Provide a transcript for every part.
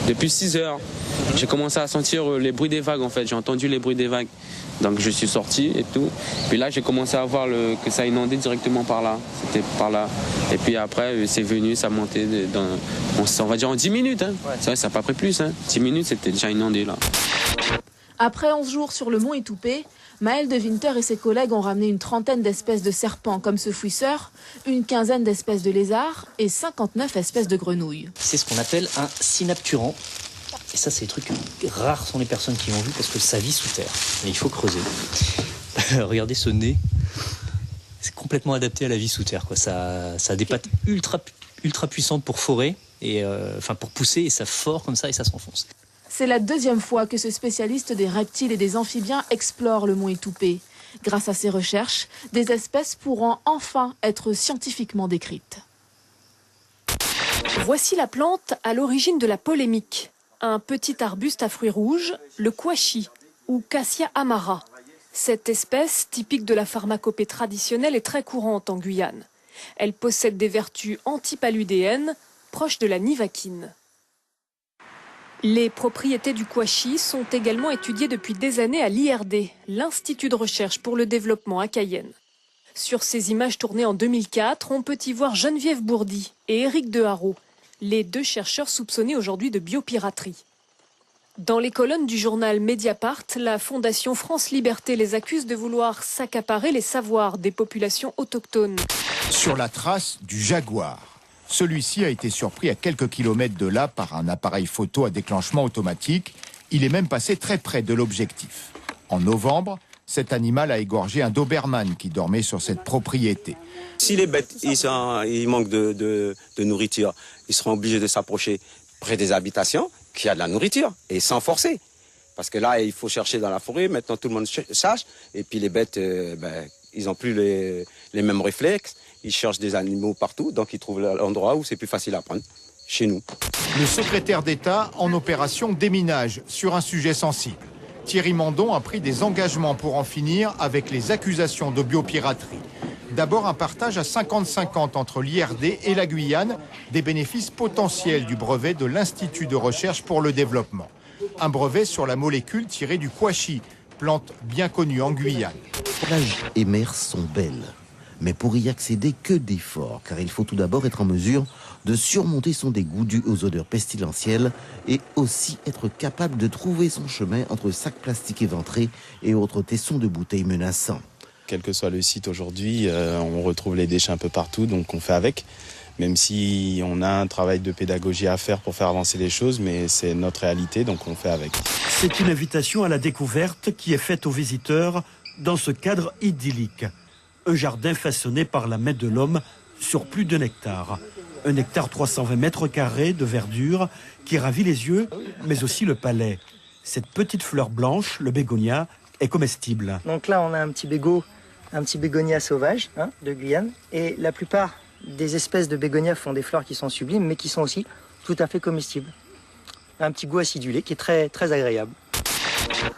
Depuis 6 heures, j'ai commencé à sentir les bruits des vagues en fait. J'ai entendu les bruits des vagues. Donc je suis sorti et tout. Puis là, j'ai commencé à voir que ça inondait directement par là. C'était par là. Et puis après, c'est venu, ça montait on va dire en 10 minutes. Hein. Ouais. C'est vrai, ça n'a pas pris plus. Hein. 10 minutes, c'était déjà inondé là. Après 11 jours sur le mont Itoupé, Maël de Winter et ses collègues ont ramené une trentaine d'espèces de serpents comme ce fouisseur, une quinzaine d'espèces de lézards et 59 espèces de grenouilles. C'est ce qu'on appelle un synapturan. Et ça, c'est des trucs rares sont les personnes qui l'ont vu parce que ça vit sous terre. Et il faut creuser. Regardez ce nez. C'est complètement adapté à la vie sous terre, quoi. Ça a des pattes ultra puissantes pour forer, pour pousser, et ça fore comme ça et ça s'enfonce. C'est la deuxième fois que ce spécialiste des reptiles et des amphibiens explore le mont Itoupé. Grâce à ses recherches, des espèces pourront enfin être scientifiquement décrites. Voici la plante à l'origine de la polémique. Un petit arbuste à fruits rouges, le kouachi, ou Cassia amara. Cette espèce, typique de la pharmacopée traditionnelle, est très courante en Guyane. Elle possède des vertus antipaludéennes, proches de la nivaquine. Les propriétés du kouachi sont également étudiées depuis des années à l'IRD, l'Institut de recherche pour le développement à Cayenne. Sur ces images tournées en 2004, on peut y voir Geneviève Bourdi et Éric Deharreau, les deux chercheurs soupçonnés aujourd'hui de biopiraterie. Dans les colonnes du journal Mediapart, la Fondation France Liberté les accuse de vouloir s'accaparer les savoirs des populations autochtones. Sur la trace du jaguar. Celui-ci a été surpris à quelques kilomètres de là par un appareil photo à déclenchement automatique. Il est même passé très près de l'objectif. En novembre, cet animal a égorgé un Doberman qui dormait sur cette propriété. Si les bêtes ils manquent de nourriture, ils seront obligés de s'approcher près des habitations qui a de la nourriture et sans forcer. Parce que là, il faut chercher dans la forêt. Maintenant, tout le monde cherche. Et puis les bêtes, ils n'ont plus les mêmes réflexes. Ils cherchent des animaux partout. Donc, ils trouvent l'endroit où c'est plus facile à prendre, chez nous. Le secrétaire d'État en opération déminage sur un sujet sensible. Thierry Mandon a pris des engagements pour en finir avec les accusations de biopiraterie. D'abord, un partage à 50-50 entre l'IRD et la Guyane des bénéfices potentiels du brevet de l'Institut de recherche pour le développement. Un brevet sur la molécule tirée du kouachi, plante bien connue en Guyane. Plage et mer sont belles, mais pour y accéder, que d'efforts, car il faut tout d'abord être en mesure de surmonter son dégoût dû aux odeurs pestilentielles et aussi être capable de trouver son chemin entre sacs plastiques éventrés et autres tessons de bouteilles menaçants. Quel que soit le site aujourd'hui, on retrouve les déchets un peu partout, donc on fait avec. Même si on a un travail de pédagogie à faire pour faire avancer les choses, mais c'est notre réalité, donc on fait avec. C'est une invitation à la découverte qui est faite aux visiteurs dans ce cadre idyllique. Un jardin façonné par la main de l'homme sur plus d'un hectare. Un hectare 320 mètres carrés de verdure qui ravit les yeux, mais aussi le palais. Cette petite fleur blanche, le bégonia, est comestible. Donc là, on a un petit bégonia sauvage de Guyane. Et la plupart des espèces de bégonia font des fleurs qui sont sublimes, mais qui sont aussi tout à fait comestibles. Un petit goût acidulé qui est très, très agréable.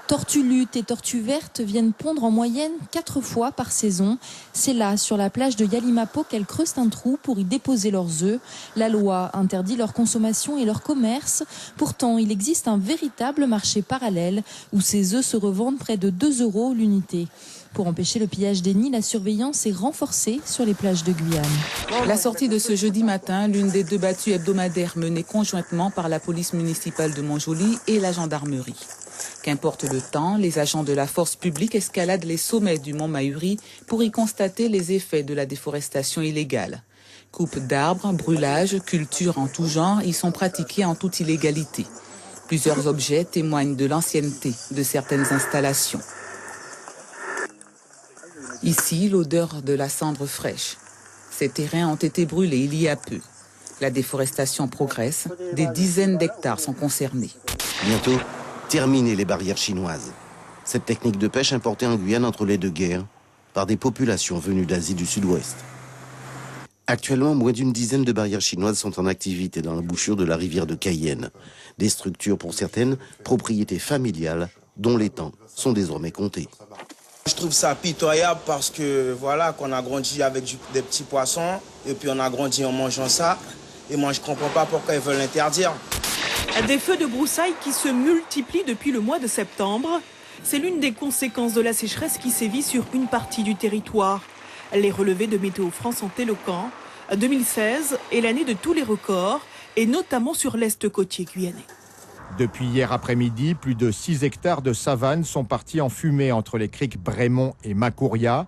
Tortues luttes et tortues vertes viennent pondre en moyenne 4 fois par saison. C'est là, sur la plage de Yalimapo, qu'elles creusent un trou pour y déposer leurs œufs. La loi interdit leur consommation et leur commerce. Pourtant, il existe un véritable marché parallèle où ces œufs se revendent près de 2 € l'unité. Pour empêcher le pillage des nids, la surveillance est renforcée sur les plages de Guyane. La sortie de ce jeudi matin, l'une des 2 battues hebdomadaires menées conjointement par la police municipale de Montjoly et la gendarmerie. Qu'importe le temps, les agents de la force publique escaladent les sommets du mont Mahuri pour y constater les effets de la déforestation illégale. Coupe d'arbres, brûlage, culture en tout genre y sont pratiqués en toute illégalité. Plusieurs objets témoignent de l'ancienneté de certaines installations. Ici, l'odeur de la cendre fraîche. Ces terrains ont été brûlés il y a peu. La déforestation progresse, des dizaines d'hectares sont concernés. Bientôt, terminer les barrières chinoises. Cette technique de pêche importée en Guyane entre les 2 guerres par des populations venues d'Asie du Sud-Ouest. Actuellement, moins d'une dizaine de barrières chinoises sont en activité dans l'embouchure de la rivière de Cayenne. Des structures pour certaines, propriétés familiales, dont les temps sont désormais comptés. Je trouve ça pitoyable parce que voilà, qu'on a grandi avec des petits poissons et puis on a grandi en mangeant ça. Et moi, je ne comprends pas pourquoi ils veulent l'interdire. Des feux de broussailles qui se multiplient depuis le mois de septembre. C'est l'une des conséquences de la sécheresse qui sévit sur une partie du territoire. Les relevés de Météo France sont éloquents. 2016 est l'année de tous les records, et notamment sur l'est côtier guyanais. Depuis hier après-midi, plus de 6 hectares de savane sont partis en fumée entre les criques Brémont et Macouria.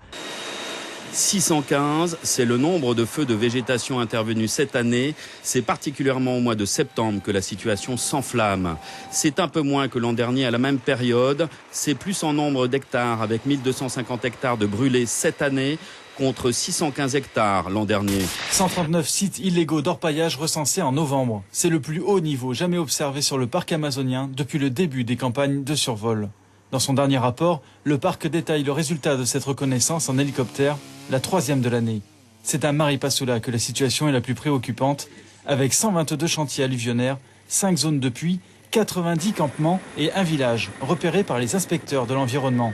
615, c'est le nombre de feux de végétation intervenus cette année. C'est particulièrement au mois de septembre que la situation s'enflamme. C'est un peu moins que l'an dernier à la même période. C'est plus en nombre d'hectares, avec 1250 hectares de brûlés cette année, contre 615 hectares l'an dernier. 139 sites illégaux d'orpaillage recensés en novembre. C'est le plus haut niveau jamais observé sur le parc amazonien depuis le début des campagnes de survol. Dans son dernier rapport, le parc détaille le résultat de cette reconnaissance en hélicoptère, la 3e de l'année. C'est à Maripasoula que la situation est la plus préoccupante, avec 122 chantiers alluvionnaires, 5 zones de puits, 90 campements et un village repéré par les inspecteurs de l'environnement.